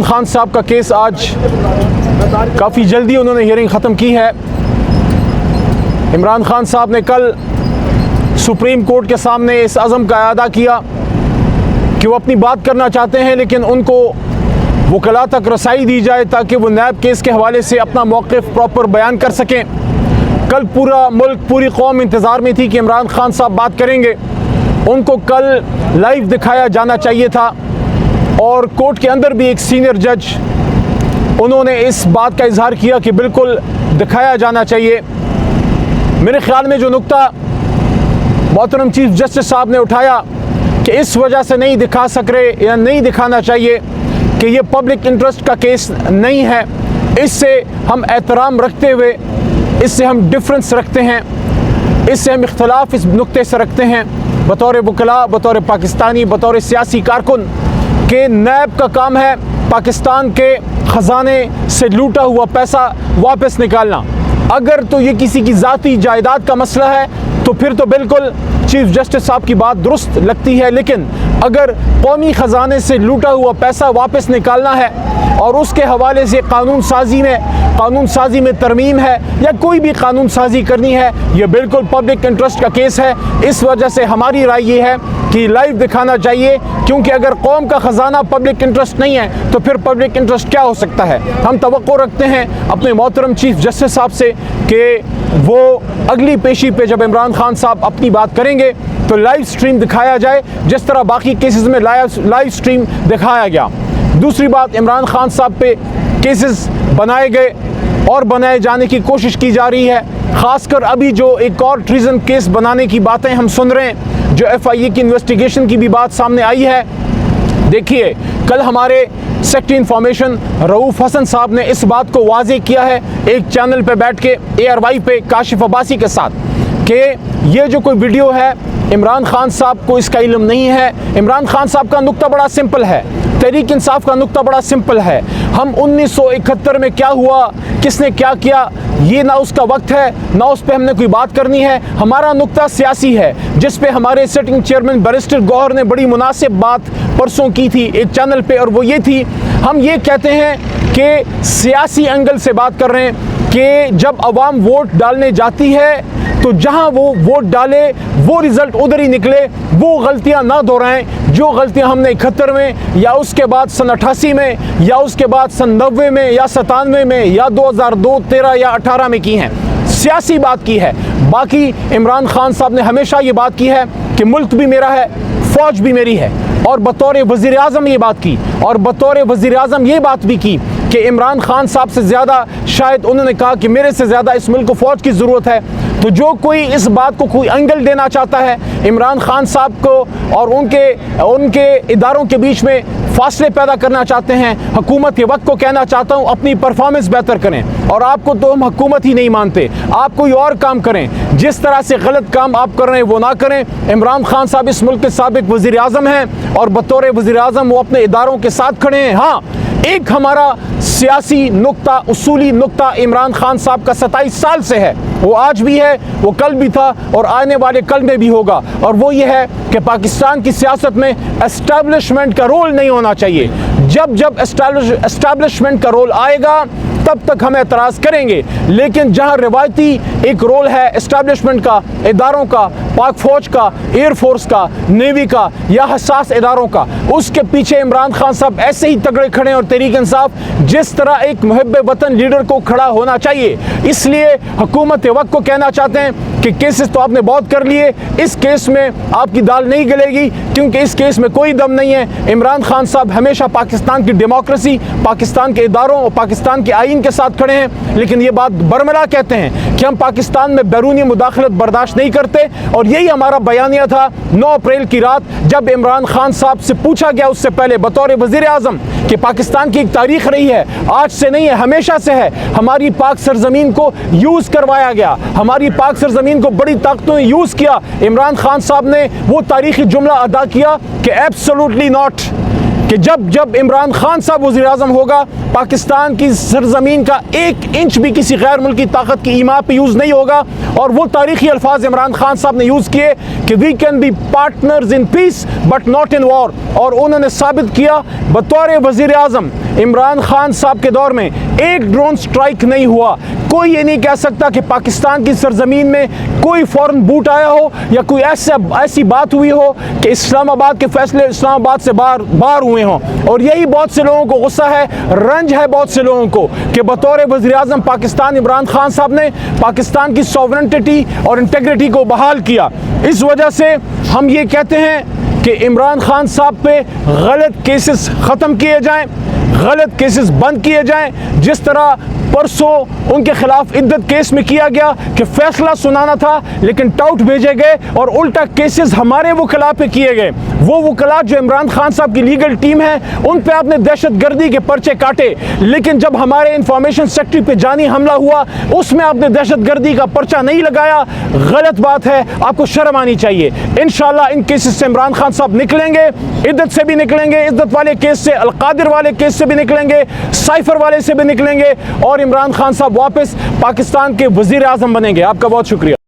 खान साहब का केस आज काफ़ी जल्दी उन्होंने हियरिंग ख़त्म की है। इमरान खान साहब ने कल सुप्रीम कोर्ट के सामने इस अज़म का अदा किया कि वो अपनी बात करना चाहते हैं, लेकिन उनको वकला तक रसाई दी जाए ताकि वो नैब केस के हवाले से अपना मौक़िफ़ प्रॉपर बयान कर सकें। कल पूरा मुल्क, पूरी कौम इंतज़ार में थी कि इमरान खान साहब बात करेंगे। उनको कल लाइव दिखाया जाना चाहिए था और कोर्ट के अंदर भी एक सीनियर जज उन्होंने इस बात का इजहार किया कि बिल्कुल दिखाया जाना चाहिए। मेरे ख्याल में जो नुक्ता मोहतरम चीफ जस्टिस साहब ने उठाया कि इस वजह से नहीं दिखा सक रहे या नहीं दिखाना चाहिए कि ये पब्लिक इंटरेस्ट का केस नहीं है, इससे हम एहतराम रखते हुए, इससे हम डिफरेंस रखते हैं, इससे हम इख्तलाफ इस नुक्ते से रखते हैं बतौर वकला, बतौर पाकिस्तानी, बतौर सियासी कारकुन कि नैब का काम है पाकिस्तान के ख़जाने से लूटा हुआ पैसा वापस निकालना। अगर तो ये किसी की ज़ाती जायदाद का मसला है तो फिर तो बिल्कुल चीफ जस्टिस साहब की बात दुरुस्त लगती है, लेकिन अगर कौमी ख़जाने से लूटा हुआ पैसा वापस निकालना है और उसके हवाले से कानून साजी में तरमीम है या कोई भी कानून साजी करनी है, ये बिल्कुल पब्लिक इंटरेस्ट का केस है। इस वजह से हमारी राय ये है कि लाइव दिखाना चाहिए, क्योंकि अगर कौम का ख़जाना पब्लिक इंटरेस्ट नहीं है तो फिर पब्लिक इंटरेस्ट क्या हो सकता है। हम तवक्को रखते हैं अपने मोहतरम चीफ जस्टिस साहब से कि वो अगली पेशी पे जब इमरान खान साहब अपनी बात करेंगे तो लाइव स्ट्रीम दिखाया जाए, जिस तरह बाकी केसेस में लाइव स्ट्रीम दिखाया गया। दूसरी बात, इमरान खान साहब पे केसेस बनाए गए और बनाए जाने की कोशिश की जा रही है। ख़ासकर अभी जो एक और ट्रीजन केस बनाने की बातें हम सुन रहे हैं, जो FIA की इन्वेस्टिगेशन की भी बात सामने आई है। देखिए, कल हमारे सेक्रेटरी इंफॉर्मेशन रऊफ़ हसन साहब ने इस बात को वाज़े किया है एक चैनल पे बैठ के ARY पे काशिफ अब्बासी के साथ कि ये जो कोई वीडियो है इमरान खान साहब को इसका इल्म नहीं है। इमरान खान साहब का नुक्ता बड़ा सिंपल है, तहरीक इंसाफ का नुक्ता बड़ा सिंपल है। हम 1971 में क्या हुआ, किसने क्या किया, ये ना उसका वक्त है ना उस पर हमने कोई बात करनी है। हमारा नुक्ता सियासी है, जिस पे हमारे सिटिंग चेयरमैन बैरिस्टर गौहर ने बड़ी मुनासिब बात परसों की थी एक चैनल पे, और वो ये थी, हम ये कहते हैं कि सियासी एंगल से बात कर रहे हैं कि जब अवाम वोट डालने जाती है तो जहां वो वोट डाले वो रिज़ल्ट उधर ही निकले, वो गलतियां ना दोहराएं जो गलतियां हमने 71 में या उसके बाद सन 88 में या उसके बाद सन 90 में या 97 में या 2002, 13 या 18 में की हैं। सियासी बात की है। बाकी इमरान खान साहब ने हमेशा ये बात की है कि मुल्क भी मेरा है, फ़ौज भी मेरी है, और बतौर वज़ीर आज़म ये बात की, और बतौर वज़ीर आज़म ये बात भी की कि इमरान खान साहब से ज़्यादा, शायद उन्होंने कहा कि मेरे से ज़्यादा इस मुल्क को फ़ौज की ज़रूरत है। तो जो कोई इस बात को कोई एंगल देना चाहता है इमरान खान साहब को और उनके इदारों के बीच में फासले पैदा करना चाहते हैं, हुकूमत के वक्त को कहना चाहता हूँ अपनी परफॉर्मेंस बेहतर करें। और आपको तो हम हुकूमत ही नहीं मानते, आप कोई और काम करें। जिस तरह से गलत काम आप कर रहे हैं वो ना करें। इमरान खान साहब इस मुल्क के साबिक वज़ीर आज़म हैं और बतौर वज़ीर आज़म वो अपने इदारों के साथ खड़े हैं। हाँ, एक हमारा सियासी नुक्ता, उसूली नुक्ता इमरान खान साहब का 27 साल से है, वो आज भी है, वो कल भी था और आने वाले कल में भी होगा, और वो ये है कि पाकिस्तान की सियासत में एस्टैब्लिशमेंट का रोल नहीं होना चाहिए। जब एस्टैब्लिशमेंट का रोल आएगा तब तक हम एतराज़ करेंगे, लेकिन जहां रिवायती एक रोल है एस्टैब्लिशमेंट का, इदारों का, पाक फ़ौज का, एयरफोर्स का, नेवी का या हसास इदारों का, उसके पीछे इमरान खान साहब ऐसे ही तगड़े खड़े और तहरीक इंसाफ जिस तरह एक मुहिब्बे वतन लीडर को खड़ा होना चाहिए। इसलिए हुकूमत वक्त को कहना चाहते हैं कि केसेस तो आपने बहुत कर लिए, इस केस में आपकी दाल नहीं गलेगी, क्योंकि इस केस में कोई दम नहीं है। इमरान खान साहब हमेशा पाकिस्तान की डेमोक्रेसी, पाकिस्तान के इदारों और पाकिस्तान के आइन के साथ खड़े हैं, लेकिन ये बात बरमला कहते हैं कि हम पाकिस्तान में बैरूनी मुदाखलत बर्दाश्त नहीं करते। और यही हमारा बयानिया था 9 अप्रैल की रात, जब इमरान खान साहब से पूछा गया उससे पहले बतौर वज़ीर आज़म कि पाकिस्तान की एक तारीख रही है, आज से नहीं है, हमेशा से है, हमारी पाक सरजमीन को यूज़ करवाया गया, हमारी पाक सरजमीन को बड़ी ताकतों ने यूज़ किया। इमरान खान साहब ने वो तारीखी जुमला अदा किया कि एब्सोल्युटली नॉट, कि जब इमरान खान साहब वज़ीर आज़म होगा पाकिस्तान की सरजमीन का 1 इंच भी किसी गैर मुल्की ताकत की ईमा पे यूज़ नहीं होगा। और वो तारीखी अल्फाज इमरान खान साहब ने यूज़ किए कि we can be partners in peace but not in war, और उन्होंने साबित किया बतौर वज़ीर आज़म इमरान खान साहब के दौर में एक ड्रोन स्ट्राइक नहीं हुआ। कोई ये नहीं कह सकता कि पाकिस्तान की सरजमीन में कोई फौरन बूट आया हो या कोई ऐसी बात हुई हो कि इस्लामाबाद के फैसले इस्लामाबाद से बाहर हुए हों। और यही बहुत से लोगों को गुस्सा है, रंज है बहुत से लोगों को कि बतौर वज़ीर आज़म पाकिस्तान इमरान खान साहब ने पाकिस्तान की सॉवरेंटिटी और इंटेग्रिटी को बहाल किया। इस वजह से हम ये कहते हैं कि इमरान खान साहब पे गलत केसेस ख़त्म किए जाएं, गलत केसेस बंद किए जाएं। जिस तरह परसों उनके खिलाफ इद्दत केस में किया गया कि फैसला सुनाना था लेकिन टाउट भेजे गए और उल्टा केसेस हमारे वकला पे किए गए। वो वकला जो इमरान खान साहब की लीगल टीम है उन पे आपने दहशतगर्दी के पर्चे काटे, लेकिन जब हमारे इंफॉर्मेशन सेक्रेटरी पे जानी हमला हुआ उसमें आपने दहशतगर्दी का पर्चा नहीं लगाया। गलत बात है, आपको शर्म आनी चाहिए। इंशाल्लाह इन केसेस से इमरान खान साहब निकलेंगे, इद्दत से भी निकलेंगे, इद्दत वाले केस से, अलकादिर वाले केस से भी निकलेंगे, साइफर वाले से भी निकलेंगे और इमरान खान साहब वापस पाकिस्तान के वज़ीर आज़म बनेंगे। आपका बहुत शुक्रिया।